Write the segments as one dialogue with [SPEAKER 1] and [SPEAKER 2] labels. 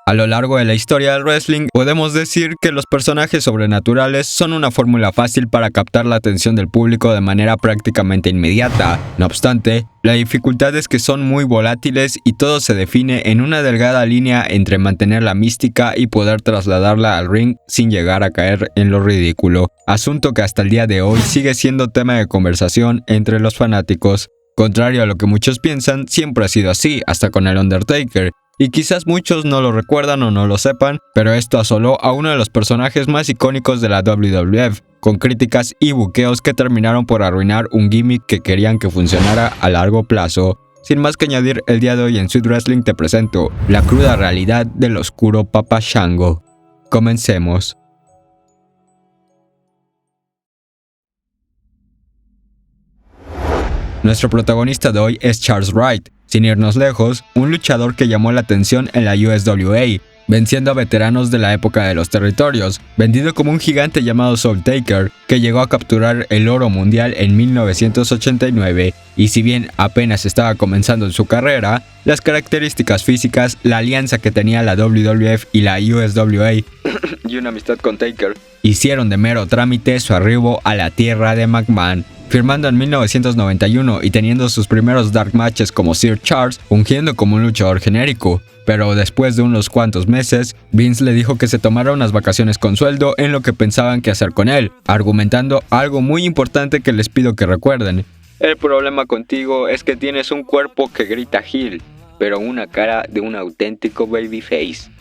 [SPEAKER 1] A lo largo de la historia del wrestling, podemos decir que los personajes sobrenaturales son una fórmula fácil para captar la atención del público de manera prácticamente inmediata. No obstante, la dificultad es que son muy volátiles y todo se define en una delgada línea entre mantener la mística y poder trasladarla al ring sin llegar a caer en lo ridículo, asunto que hasta el día de hoy sigue siendo tema de conversación entre los fanáticos. Contrario a lo que muchos piensan, siempre ha sido así, hasta con el Undertaker. Y quizás muchos no lo recuerdan o no lo sepan, pero esto asoló a uno de los personajes más icónicos de la WWF, con críticas y buqueos que terminaron por arruinar un gimmick que querían que funcionara a largo plazo. Sin más que añadir, el día de hoy en Sweet Wrestling te presento la cruda realidad del oscuro Papa Shango. Comencemos. Nuestro protagonista de hoy es Charles Wright, sin irnos lejos, un luchador que llamó la atención en la USWA, venciendo a veteranos de la época de los territorios, vendido como un gigante llamado Soul Taker, que llegó a capturar el oro mundial en 1989, y si bien apenas estaba comenzando en su carrera, las características físicas, la alianza que tenía la WWF y la USWA, y una amistad con Taker, hicieron de mero trámite su arribo a la tierra de McMahon. Firmando en 1991 y teniendo sus primeros dark matches como Sir Charles, fungiendo como un luchador genérico. Pero después de unos cuantos meses, Vince le dijo que se tomara unas vacaciones con sueldo en lo que pensaban qué hacer con él, argumentando algo muy importante que les pido que recuerden. El problema contigo es que tienes un cuerpo que grita heel, pero una cara de un auténtico babyface.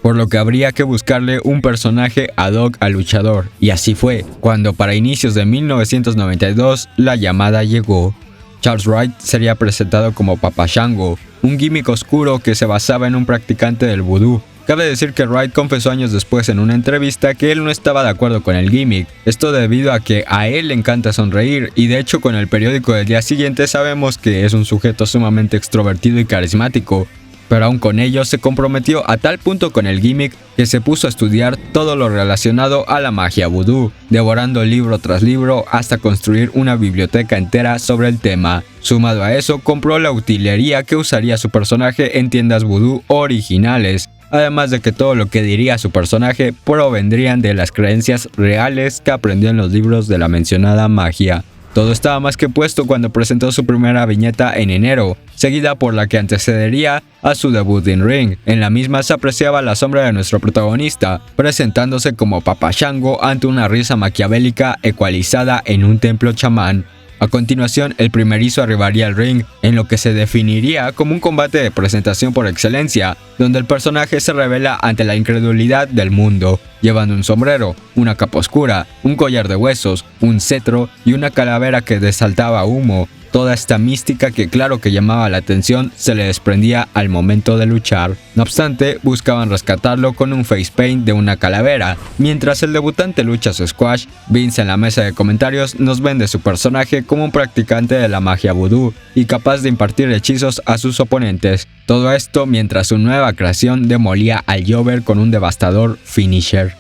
[SPEAKER 1] Por lo que habría que buscarle un personaje ad hoc al luchador, y así fue, cuando para inicios de 1992 la llamada llegó. Charles Wright sería presentado como Papa Shango, un gimmick oscuro que se basaba en un practicante del vudú. Cabe decir que Wright confesó años después en una entrevista que él no estaba de acuerdo con el gimmick, esto debido a que a él le encanta sonreír, y de hecho con el periódico del día siguiente sabemos que es un sujeto sumamente extrovertido y carismático. Pero aún con ello se comprometió a tal punto con el gimmick que se puso a estudiar todo lo relacionado a la magia vudú, devorando libro tras libro hasta construir una biblioteca entera sobre el tema. Sumado a eso, compró la utilería que usaría su personaje en tiendas vudú originales, además de que todo lo que diría su personaje provendrían de las creencias reales que aprendió en los libros de la mencionada magia. Todo estaba más que puesto cuando presentó su primera viñeta en enero, seguida por la que antecedería a su debut en ring. En la misma se apreciaba la sombra de nuestro protagonista, presentándose como Papa Shango ante una risa maquiavélica ecualizada en un templo chamán. A continuación, el primerizo arribaría al ring, en lo que se definiría como un combate de presentación por excelencia, donde el personaje se revela ante la incredulidad del mundo, llevando un sombrero, una capa oscura, un collar de huesos, un cetro y una calavera que desaltaba humo. Toda esta mística que claro que llamaba la atención se le desprendía al momento de luchar. No obstante, buscaban rescatarlo con un face paint de una calavera. Mientras el debutante lucha su squash, Vince en la mesa de comentarios nos vende su personaje como un practicante de la magia vudú y capaz de impartir hechizos a sus oponentes. Todo esto mientras su nueva creación demolía al Jobber con un devastador finisher.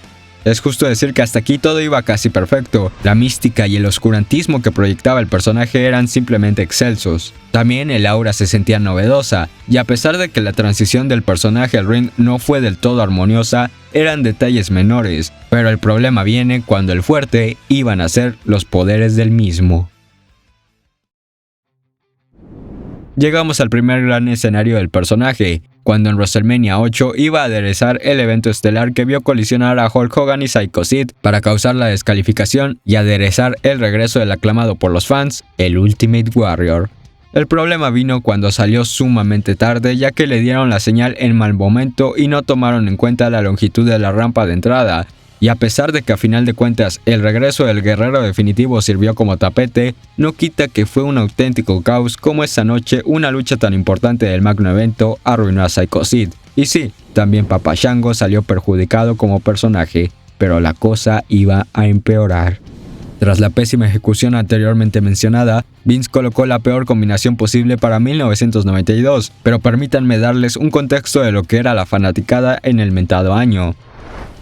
[SPEAKER 1] Es justo decir que hasta aquí todo iba casi perfecto. La mística y el oscurantismo que proyectaba el personaje eran simplemente excelsos. También el aura se sentía novedosa, y a pesar de que la transición del personaje al ring no fue del todo armoniosa, eran detalles menores, pero el problema viene cuando el fuerte iban a ser los poderes del mismo. Llegamos al primer gran escenario del personaje, cuando en WrestleMania 8 iba a aderezar el evento estelar que vio colisionar a Hulk Hogan y Psycho Sid para causar la descalificación y aderezar el regreso del aclamado por los fans, el Ultimate Warrior. El problema vino cuando salió sumamente tarde, ya que le dieron la señal en mal momento y no tomaron en cuenta la longitud de la rampa de entrada. Y a pesar de que a final de cuentas el regreso del guerrero definitivo sirvió como tapete, no quita que fue un auténtico caos como esa noche una lucha tan importante del magno evento arruinó a Psycho Sid. Y sí, también Papa Shango salió perjudicado como personaje, pero la cosa iba a empeorar. Tras la pésima ejecución anteriormente mencionada, Vince colocó la peor combinación posible para 1992, pero permítanme darles un contexto de lo que era la fanaticada en el mentado año.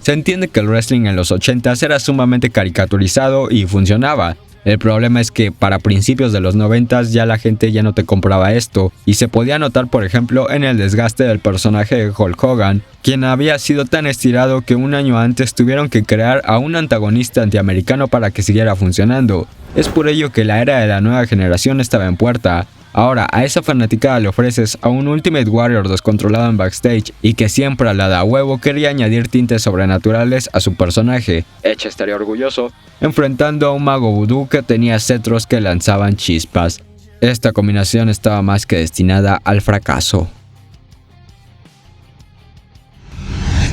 [SPEAKER 1] Se entiende que el wrestling en los 80s era sumamente caricaturizado y funcionaba, El problema es que para principios de los 90 ya la gente ya no te compraba esto, y se podía notar por ejemplo en el desgaste del personaje de Hulk Hogan, quien había sido tan estirado que un año antes tuvieron que crear a un antagonista antiamericano para que siguiera funcionando. Es por ello que la era de la nueva generación estaba en puerta. Ahora, a esa fanaticada le ofreces a un Ultimate Warrior descontrolado en backstage y que siempre a la de a huevo quería añadir tintes sobrenaturales a su personaje. Edge estaría orgulloso, enfrentando a un mago vudú que tenía cetros que lanzaban chispas. Esta combinación estaba más que destinada al fracaso.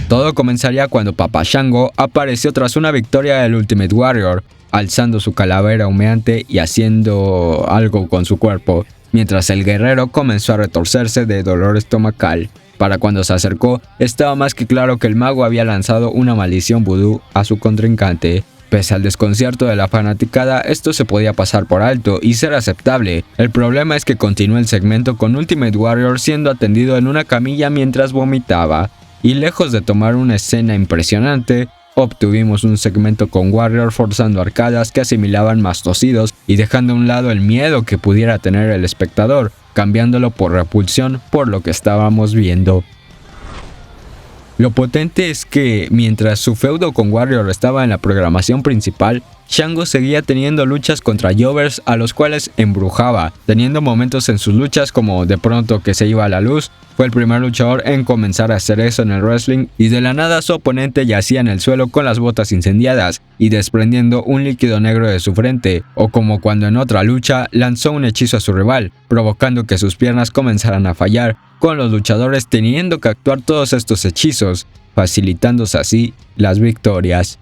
[SPEAKER 1] Todo comenzaría cuando Papa Shango apareció tras una victoria del Ultimate Warrior, alzando su calavera humeante y haciendo algo con su cuerpo, mientras el guerrero comenzó a retorcerse de dolor estomacal. Para cuando se acercó, estaba más que claro que el mago había lanzado una maldición vudú a su contrincante. Pese al desconcierto de la fanaticada, esto se podía pasar por alto y ser aceptable. El problema es que continuó el segmento con Ultimate Warrior siendo atendido en una camilla mientras vomitaba. Y lejos de tomar una escena impresionante, obtuvimos un segmento con Warrior forzando arcadas que asimilaban mastocidos y dejando a un lado el miedo que pudiera tener el espectador, cambiándolo por repulsión por lo que estábamos viendo. Lo potente es que, mientras su feudo con Warrior estaba en la programación principal, Shango seguía teniendo luchas contra jobbers a los cuales embrujaba, teniendo momentos en sus luchas como de pronto que se iba a la luz. Fue el primer luchador en comenzar a hacer eso en el wrestling y de la nada su oponente yacía en el suelo con las botas incendiadas y desprendiendo un líquido negro de su frente, o como cuando en otra lucha lanzó un hechizo a su rival, provocando que sus piernas comenzaran a fallar, con los luchadores teniendo que actuar todos estos hechizos, facilitándose así las victorias.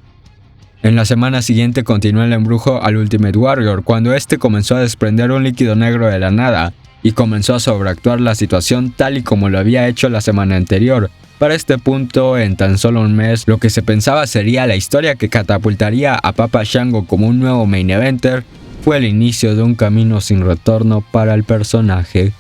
[SPEAKER 1] En la semana siguiente continuó el embrujo al Ultimate Warrior cuando este comenzó a desprender un líquido negro de la nada y comenzó a sobreactuar la situación tal y como lo había hecho la semana anterior. Para este punto, en tan solo un mes, lo que se pensaba sería la historia que catapultaría a Papa Shango como un nuevo main eventer, fue el inicio de un camino sin retorno para el personaje.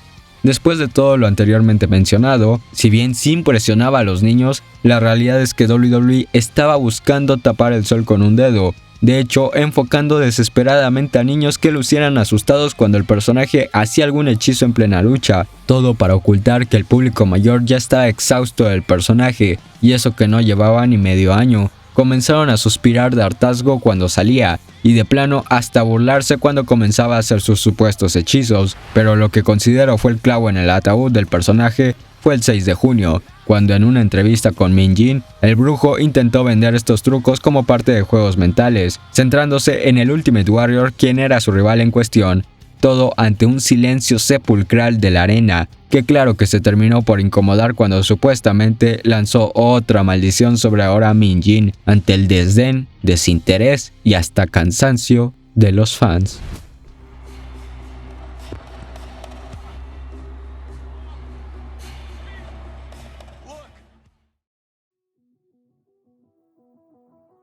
[SPEAKER 1] Después de todo lo anteriormente mencionado, si bien sí impresionaba a los niños, la realidad es que WWE estaba buscando tapar el sol con un dedo. De hecho, enfocando desesperadamente a niños que lucieran asustados cuando el personaje hacía algún hechizo en plena lucha, todo para ocultar que el público mayor ya estaba exhausto del personaje, y eso que no llevaba ni medio año. Comenzaron a suspirar de hartazgo cuando salía, y de plano hasta burlarse cuando comenzaba a hacer sus supuestos hechizos, pero lo que considero fue el clavo en el ataúd del personaje fue el 6 de junio, cuando en una entrevista con Min Jin, el brujo intentó vender estos trucos como parte de juegos mentales, centrándose en el Ultimate Warrior, quien era su rival en cuestión, todo ante un silencio sepulcral de la arena, que claro que se terminó por incomodar cuando supuestamente lanzó otra maldición sobre ahora Min Jin, ante el desdén, desinterés y hasta cansancio de los fans.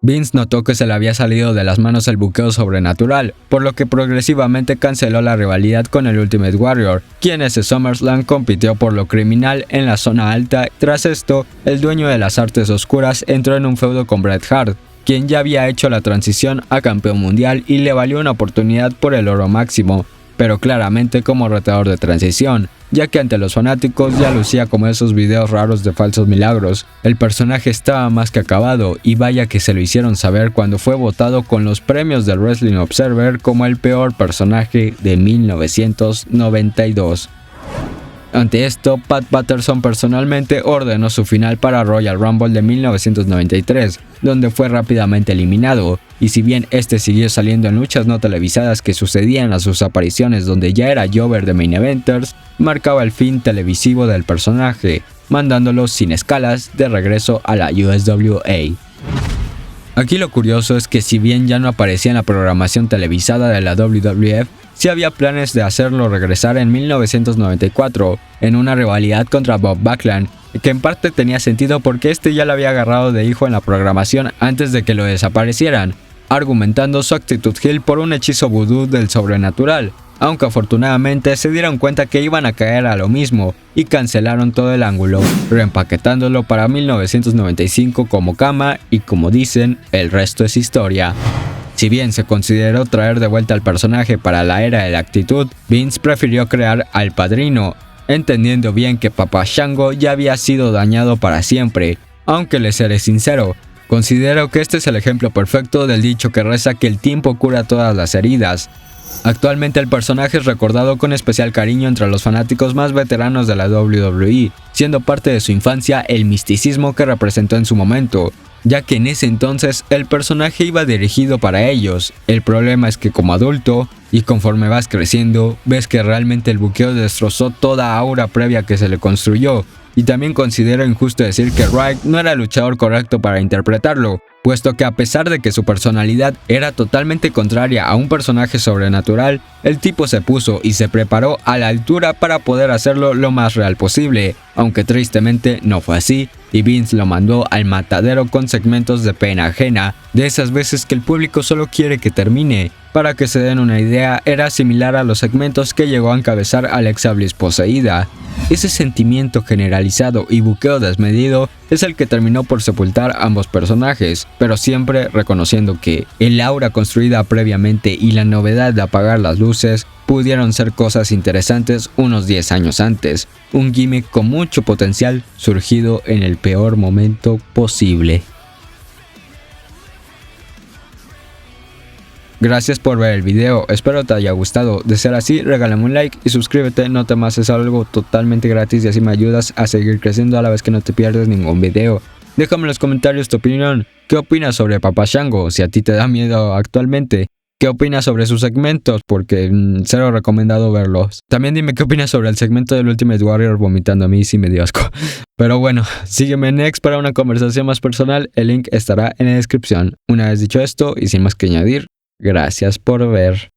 [SPEAKER 1] Vince notó que se le había salido de las manos el buqueo sobrenatural, por lo que progresivamente canceló la rivalidad con el Ultimate Warrior, quien ese SummerSlam compitió por lo criminal en la zona alta. Tras esto, el dueño de las artes oscuras entró en un feudo con Bret Hart, quien ya había hecho la transición a campeón mundial y le valió una oportunidad por el oro máximo, pero claramente como retador de transición, ya que ante los fanáticos ya lucía como esos videos raros de falsos milagros. El personaje estaba más que acabado y vaya que se lo hicieron saber cuando fue votado con los premios del Wrestling Observer como el peor personaje de 1992. Ante esto, Pat Patterson personalmente ordenó su final para Royal Rumble de 1993, donde fue rápidamente eliminado, y si bien este siguió saliendo en luchas no televisadas que sucedían a sus apariciones donde ya era jobber de main eventers, marcaba el fin televisivo del personaje, mandándolo sin escalas de regreso a la USWA. Aquí lo curioso es que si bien ya no aparecía en la programación televisada de la WWF, sí había planes de hacerlo regresar en 1994 en una rivalidad contra Bob Backlund, que en parte tenía sentido porque este ya lo había agarrado de hijo en la programación antes de que lo desaparecieran, argumentando su actitud heel por un hechizo vudú del sobrenatural, aunque afortunadamente se dieron cuenta que iban a caer a lo mismo y cancelaron todo el ángulo, reempaquetándolo para 1995 como Kama y como dicen, el resto es historia. Si bien se consideró traer de vuelta al personaje para la era de la actitud, Vince prefirió crear al Padrino, entendiendo bien que Papa Shango ya había sido dañado para siempre. Aunque les seré sincero, considero que este es el ejemplo perfecto del dicho que reza que el tiempo cura todas las heridas. Actualmente el personaje es recordado con especial cariño entre los fanáticos más veteranos de la WWE, siendo parte de su infancia el misticismo que representó en su momento, ya que en ese entonces el personaje iba dirigido para ellos. El problema es que como adulto, y conforme vas creciendo, ves que realmente el buqueo destrozó toda aura previa que se le construyó, y también considero injusto decir que Wright no era el luchador correcto para interpretarlo, puesto que a pesar de que su personalidad era totalmente contraria a un personaje sobrenatural, el tipo se puso y se preparó a la altura para poder hacerlo lo más real posible, aunque tristemente no fue así, y Vince lo mandó al matadero con segmentos de pena ajena, de esas veces que el público solo quiere que termine. Para que se den una idea, era similar a los segmentos que llegó a encabezar Alexa Bliss poseída. Ese sentimiento generalizado y buqueo desmedido es el que terminó por sepultar ambos personajes, pero siempre reconociendo que el aura construida previamente y la novedad de apagar las luces pudieron ser cosas interesantes unos 10 años antes, un gimmick con mucho potencial surgido en el peor momento posible. Gracias por ver el video, espero te haya gustado. De ser así, regálame un like y suscríbete, no temas, es algo totalmente gratis y así me ayudas a seguir creciendo a la vez que no te pierdes ningún video. Déjame en los comentarios tu opinión, ¿qué opinas sobre Papa Shango? Si a ti te da miedo actualmente. ¿Qué opinas sobre sus segmentos? Porque cero recomendado verlos. También dime qué opinas sobre el segmento del Ultimate Warrior vomitando a mí, sí me dio asco. Pero bueno, sígueme en X para una conversación más personal, el link estará en la descripción. Una vez dicho esto y sin más que añadir, gracias por ver.